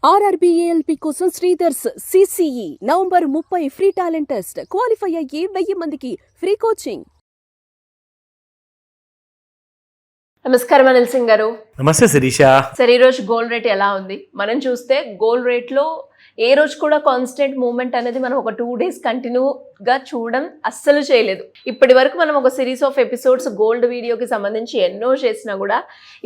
RRBALP కోసం Sridhar's CCE November 30 free talent test. Qualify అయ్యి 1000 మందికి ఫ్రీ కోచింగ్. నమస్కారం అనిల్ సింగ్ గారు. నమస్తే శిరీష. సరే, ఈ రోజు గోల్డ్ రేట్ ఎలా ఉంది? మనం చూస్తే గోల్డ్ రేట్లో ఏ రోజు కూడా కాన్స్టెంట్ మూవ్మెంట్ అనేది మనం ఒక 2 days కంటిన్యూగా చూడడం అస్సలు చేయలేదు. ఇప్పటి వరకు మనం ఒక సిరీస్ ఆఫ్ ఎపిసోడ్స్ గోల్డ్ వీడియోకి సంబంధించి ఎన్నో చేసినా కూడా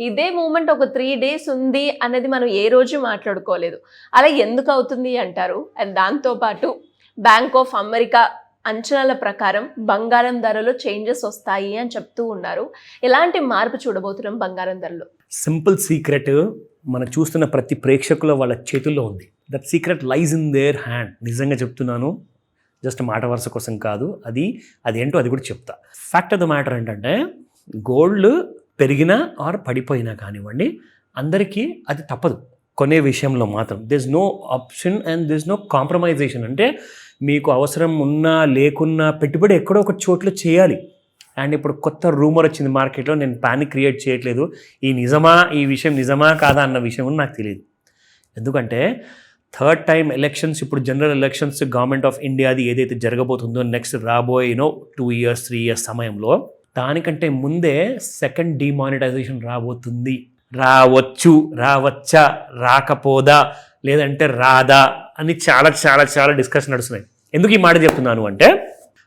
ఇదే మూవ్మెంట్ ఒక 3 days ఉంది అనేది మనం ఏ రోజు మాట్లాడుకోలేదు. అలా ఎందుకు అవుతుంది అంటారు? అండ్ దాంతోపాటు బ్యాంక్ ఆఫ్ అమెరికా అంచనాల ప్రకారం బంగారం ధరలో చేంజెస్ వస్తాయి అని చెప్తూ ఉన్నారు. ఎలాంటి మార్పు చూడబోతున్నాం బంగారం ధరలో? సింపుల్ సీక్రెట్ మనం చూస్తున్న ప్రతి ప్రేక్షకుల వాళ్ళ చేతుల్లో ఉంది. That secret lies in their hand. నిజంగా చెప్తున్నాను, జస్ట్ మాట వరుస కోసం కాదు, అదేంటో అది కూడా చెప్తా. ఫ్యాక్ట్ ఆఫ్ ద మ్యాటర్ ఏంటంటే, గోల్డ్ పెరిగినా ఆర్ పడిపోయినా కానివ్వండి, అందరికీ అది తప్పదు. కొనే విషయంలో మాత్రం this no option and this no compromisation. అంటే మీకు అవసరం ఉన్నా లేకున్నా పెట్టుబడి ఎక్కడో ఒక చోట్ల చేయాలి. అండ్ ఇప్పుడు కొత్త రూమర్ వచ్చింది మార్కెట్లో, నేను పానిక్ క్రియేట్ చేయట్లేదు. ఈ విషయం నిజమా కాదా అన్న విషయం నాకు తెలియదు. ఎందుకంటే 3rd time ఎలక్షన్స్, ఇప్పుడు జనరల్ ఎలక్షన్స్ గవర్నమెంట్ ఆఫ్ ఇండియాది ఏదైతే జరగబోతుందో నెక్స్ట్ రాబోయే 2 years 3 years సమయంలో, దానికంటే ముందే 2nd డిమానిటైజేషన్ రాబోతుంది. రావచ్చు, రావచ్చా, రాకపోదా, లేదంటే రాదా అని చాలా చాలా చాలా డిస్కషన్ నడుస్తున్నాయి. ఎందుకు ఈ మాట చెప్తున్నాను అంటే,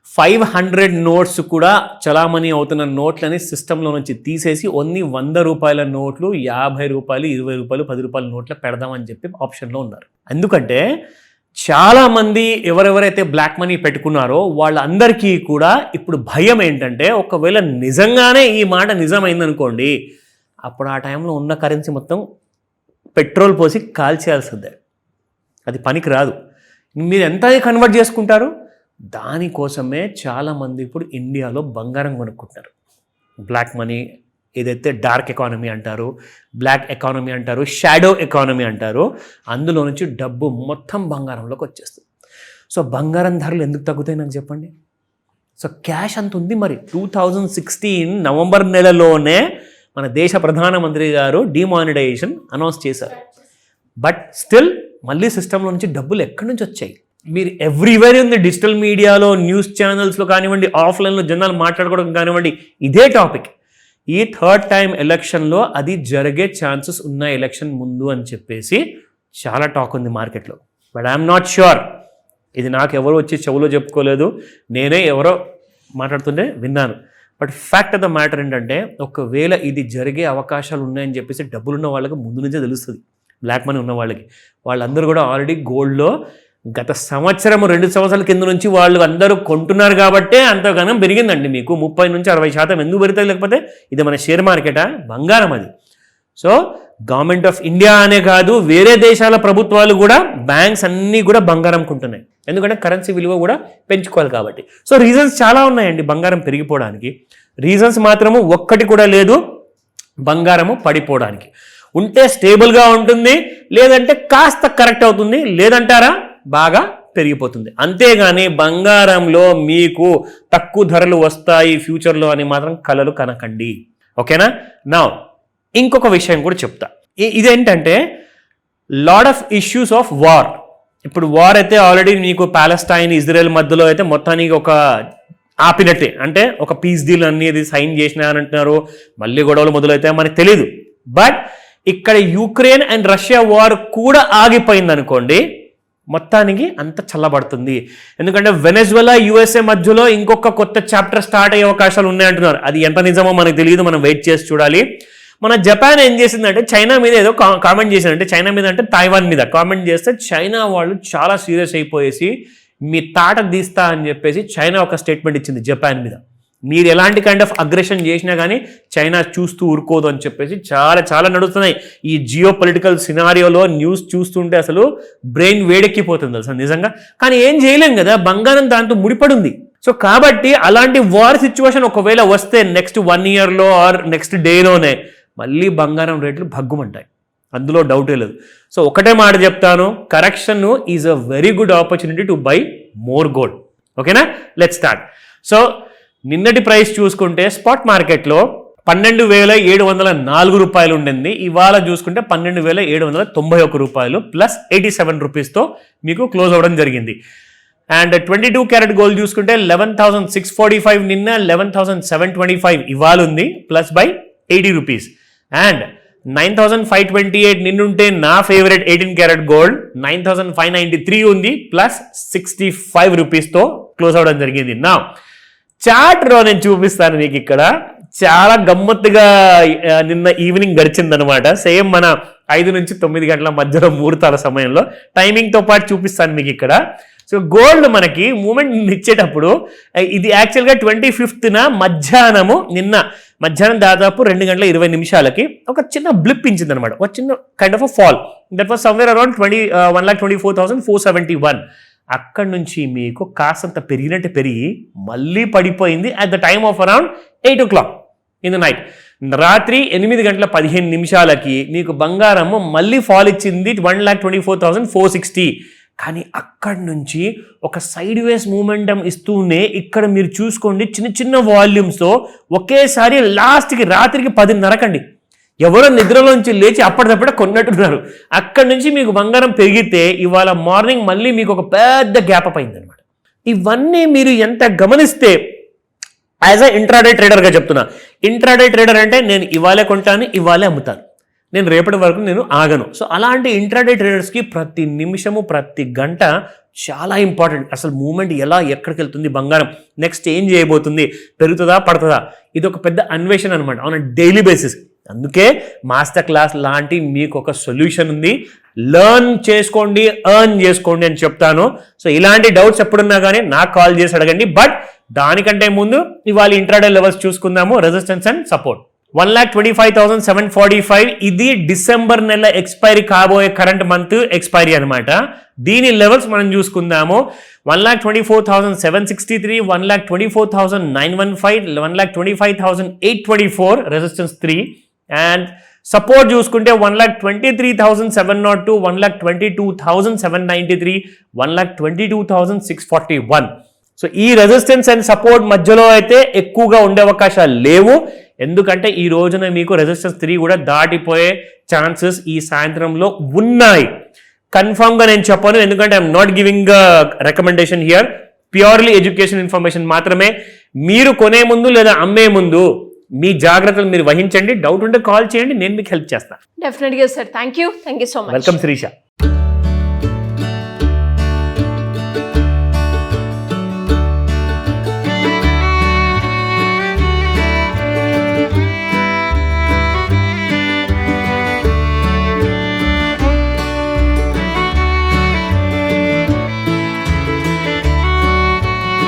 500 notes కూడా చలామణి అవుతున్న నోట్లని సిస్టంలో నుంచి తీసేసి ఓన్లీ 100 రూపాయల నోట్లు, 50 రూపాయలు, 20 రూపాయలు, 10 రూపాయల నోట్లు పెడదామని చెప్పి ఆప్షన్లో ఉన్నారు. ఎందుకంటే చాలామంది ఎవరెవరైతే బ్లాక్ మనీ పెట్టుకున్నారో వాళ్ళందరికీ కూడా ఇప్పుడు భయం ఏంటంటే, ఒకవేళ నిజంగానే ఈ మాట నిజమైందనుకోండి, అప్పుడు ఆ టైంలో ఉన్న కరెన్సీ మొత్తం పెట్రోల్ పోసి కాల్చేయాల్సిందే. అది పనికి రాదు. మీరు ఎంత కన్వర్ట్ చేసుకుంటారు? దానికోసమే చాలామంది ఇప్పుడు ఇండియాలో బంగారం కొనుక్కుంటారు. బ్లాక్ మనీ ఏదైతే డార్క్ ఎకానమీ అంటారు, బ్లాక్ ఎకానమీ అంటారు, షాడో ఎకానమీ అంటారు, అందులో నుంచి డబ్బు మొత్తం బంగారంలోకి వచ్చేస్తుంది. సో బంగారం ధరలు ఎందుకు తగ్గుతాయి నాకు చెప్పండి. సో క్యాష్ అంత ఉంది. మరి 2016 నవంబర్ నెలలోనే మన దేశ ప్రధానమంత్రి గారు డిమానిటైజేషన్ అనౌన్స్ చేశారు. బట్ స్టిల్ మళ్ళీ సిస్టంలో నుంచి డబ్బులు ఎక్కడి నుంచి వచ్చాయి? మీరు ఎవ్రీవేర్ ఉంది, డిజిటల్ మీడియాలో, న్యూస్ ఛానల్స్లో కానివ్వండి, ఆఫ్లైన్లో జనాలు మాట్లాడుకోవడం కానివ్వండి, ఇదే టాపిక్. ఈ 3rd time ఎలక్షన్లో అది జరిగే ఛాన్సెస్ ఉన్నాయి ఎలక్షన్ ముందు అని చెప్పేసి చాలా టాక్ ఉంది మార్కెట్లో. But I'm not sure. ఇది నాకు ఎవరో వచ్చి చెవులో చెప్పుకోలేదు, నేనే ఎవరో మాట్లాడుతుంటే విన్నాను. But fact of the matter ఏంటంటే, ఒకవేళ ఇది జరిగే అవకాశాలు ఉన్నాయని చెప్పేసి డబ్బులున్న వాళ్ళకి ముందు నుంచే తెలుస్తుంది. బ్లాక్ మనీ ఉన్న వాళ్ళందరూ కూడా ఆల్రెడీ గోల్డ్లో గత సంవత్సరం 2 సంవత్సరాల కింద నుంచి వాళ్ళు అందరూ కొంటున్నారు కాబట్టే అంతగానం పెరిగిందండి. మీకు 30 నుంచి 60% ఎందుకు పెరుగుతుంది? లేకపోతే ఇది మన షేర్ మార్కెటా? బంగారం అది. సో గవర్నమెంట్ ఆఫ్ ఇండియా అనే కాదు, వేరే దేశాల ప్రభుత్వాలు కూడా, బ్యాంక్స్ అన్నీ కూడా బంగారం కొంటున్నాయి. ఎందుకంటే కరెన్సీ విలువ కూడా పెంచుకోవాలి కాబట్టి. సో రీజన్స్ చాలా ఉన్నాయండి బంగారం పెరిగిపోవడానికి. రీజన్స్ మాత్రము ఒక్కటి కూడా లేదు బంగారము పడిపోవడానికి. ఉంటే స్టేబుల్గా ఉంటుంది, లేదంటే కాస్త కరెక్ట్ అవుతుంది, లేదంటారా బాగా పెరిగిపోతుంది. అంతేగాని బంగారంలో మీకు తక్కువ ధరలు వస్తాయి ఫ్యూచర్లో అని మాత్రం కలలు కనకండి. ఓకేనా? నా ఇంకొక విషయం కూడా చెప్తా. ఇదేంటంటే, lot of issues of war. ఇప్పుడు వార్ అయితే ఆల్రెడీ మీకు పాలెస్టైన్, ఇజ్రాయెల్ మధ్యలో అయితే మొత్తానికి ఒక ఆపినట్టే. అంటే ఒక పీస్ డీల్ అనేది సైన్ చేసినారంటున్నారు. మళ్ళీ గొడవలు మొదలవుతాయి మనకు తెలీదు. బట్ ఇక్కడ యుక్రెయిన్ అండ్ రష్యా వార్ కూడా ఆగిపోయింది అనుకోండి, మొత్తానికి అంత చల్లబడుతుంది. ఎందుకంటే వెనెజువలా, USA మధ్యలో ఇంకొక కొత్త చాప్టర్ స్టార్ట్ అయ్యే అవకాశాలు ఉన్నాయంటున్నారు. అది ఎంత నిజమో మనకు తెలియదు, మనం వెయిట్ చేసి చూడాలి. మన జపాన్ ఏం చేసిందంటే, చైనా మీద ఏదో కామెంట్ చేసిందంటే, చైనా మీద అంటే తైవాన్ మీద కామెంట్ చేస్తే చైనా వాళ్ళు చాలా సీరియస్ అయిపోయేసి మీ తాట తీస్తా అని చెప్పేసి చైనా ఒక స్టేట్మెంట్ ఇచ్చింది జపాన్ మీద. మీరు ఎలాంటి కైండ్ ఆఫ్ అగ్రెషన్ చేసినా కానీ చైనా చూస్తూ ఊరుకోదు అని చెప్పేసి చాలా చాలా నడుస్తున్నాయి. ఈ జియో పొలిటికల్ సినారియోలో న్యూస్ చూస్తుంటే అసలు బ్రెయిన్ వేడెక్కిపోతుంది అసలు నిజంగా. కానీ ఏం చేయలేం కదా, బంగారం దాంతో ముడిపడి. సో కాబట్టి అలాంటి వార్ సిచ్యువేషన్ ఒకవేళ వస్తే నెక్స్ట్ 1 yearలో ఆర్ నెక్స్ట్ డేలోనే మళ్ళీ బంగారం రేట్లు భగ్గుమంటాయి, అందులో డౌటే లేదు. సో ఒకటే మాట చెప్తాను, correction is a very good opportunity to buy more gold. ఓకేనా? Let's start. సో నిన్నటి ప్రైస్ చూసుకుంటే స్పాట్ మార్కెట్లో 12,704 రూపాయలు ఉండింది. ఇవాళ చూసుకుంటే 12,791 రూపాయలు ప్లస్ 87 రూపీస్తో మీకు క్లోజ్ అవ్వడం జరిగింది. అండ్ 22 క్యారెట్ గోల్డ్ చూసుకుంటే 11,645 నిన్న, 11,725 ఇవాళ ఉంది ప్లస్ బై 80 రూపీస్. అండ్ 9,528 నిన్నుంటే నా ఫేవరెట్ 18 క్యారెట్ గోల్డ్ 9,593 ఉంది ప్లస్ 65 రూపీస్తో క్లోజ్ అవ్వడం జరిగింది. నా చార్ట్లో నేను చూపిస్తాను మీకు. ఇక్కడ చాలా గమ్మత్తుగా నిన్న ఈవినింగ్ గడిచిందనమాట. సేమ్ మన 5 నుంచి 9 గంటల మధ్యలో ముహూర్తాల సమయంలో టైమింగ్తో పాటు చూపిస్తాను మీకు ఇక్కడ. సో గోల్డ్ మనకి మూమెంట్ ఇచ్చేటప్పుడు ఇది యాక్చువల్గా 25న మధ్యాహ్నము, నిన్న మధ్యాహ్నం దాదాపు 2:20 ఒక చిన్న బ్లిప్ ఇచ్చింది అనమాట. ఒక చిన్న kind of a fall. That was somewhere around 1,24,471. అక్కడ నుంచి మీకు కాసంత పెరిగినట్టు పెరిగి మళ్ళీ పడిపోయింది at the time of around 8 o'clock in the night. రాత్రి 8:15 మీకు బంగారము మళ్ళీ ఫాల్ ఇచ్చింది 1,24,460. కానీ అక్కడి నుంచి ఒక సైడ్ వేస్ మూమెంటం ఇస్తూనే ఇక్కడ మీరు చూసుకోండి చిన్న చిన్న వాల్యూమ్స్తో ఒకేసారి లాస్ట్కి రాత్రికి 10:30 ఎవరో నిద్రలోంచి లేచి అప్పటిదప్పుడే కొన్నట్టున్నారు. అక్కడి నుంచి మీకు బంగారం పెరిగితే ఇవాళ మార్నింగ్ మళ్ళీ మీకు ఒక పెద్ద గ్యాప్ అప్ అయిందనమాట. ఇవన్నీ మీరు ఎంత గమనిస్తే యాజ్ అ ఇంట్రాడే ట్రేడర్గా చెప్తున్నా. ఇంట్రాడే ట్రేడర్ అంటే నేను ఇవాళే కొంటాను, ఇవాళే అమ్ముతాను, నేను రేపటి వరకు నేను ఆగను. సో అలాంటి ఇంట్రాడే ట్రేడర్స్కి ప్రతి నిమిషము ప్రతి గంట చాలా ఇంపార్టెంట్. అసలు మూమెంట్ ఎలా ఎక్కడికి వెళ్తుంది, బంగారం నెక్స్ట్ ఏం చేయబోతుంది, పెరుగుతుందా పడుతుందా, ఇది ఒక పెద్ద అన్వేషణ అనమాట ఆన్ డైలీ బేసిస్. అందుకే మాస్టర్ క్లాస్ లాంటి మీకు ఒక సొల్యూషన్ ఉంది. లెర్న్ చేసుకోండి, ఎర్న్ చేసుకోండి అని చెప్తాను. సో ఇలాంటి డౌట్స్ ఎప్పుడున్నా కానీ నాకు కాల్ చేసి అడగండి. బట్ దానికంటే ముందు ఇవాళ ఇంట్రాడే లెవెల్స్ చూసుకుందాము. రెసిస్టెన్స్ అండ్ సపోర్ట్ 1,25,745 ఇది డిసెంబర్ నెల ఎక్స్పైరీ కాబోయే కరెంట్ మంత్ ఎక్స్పైరీ అనమాట. దీని లెవెల్స్ మనం చూసుకుందాము. 1,24,763, 1,24,915, 1,25,824 రెసిస్టెన్స్ 3. అండ్ సపోర్ట్ చూసుకుంటే 1,23,702, 1,22,793, 1,22,641. సో ఈ రెసిస్టెన్స్ అండ్ సపోర్ట్ మధ్యలో అయితే ఎక్కువగా ఉండే అవకాశాలు లేవు. ఎందుకంటే ఈ రోజున మీకు రెసిస్టెన్స్ 3 కూడా దాటిపోయే ఛాన్సెస్ ఈ సాయంత్రంలో ఉన్నాయి. కన్ఫర్మ్గా నేను చెప్పను, ఎందుకంటే I'm not giving recommendation here. Purely education information మాత్రమే. మీరు కొనే ముందు లేదా అమ్మే ముందు మీ జాగ్రత్తలు మీరు వహించండి. డౌట్ ఉంటే కాల్ చేయండి, నేను మీకు హెల్ప్ చేస్తాను. డెఫినెట్గా sir. Thank you so much. Welcome Sirisha.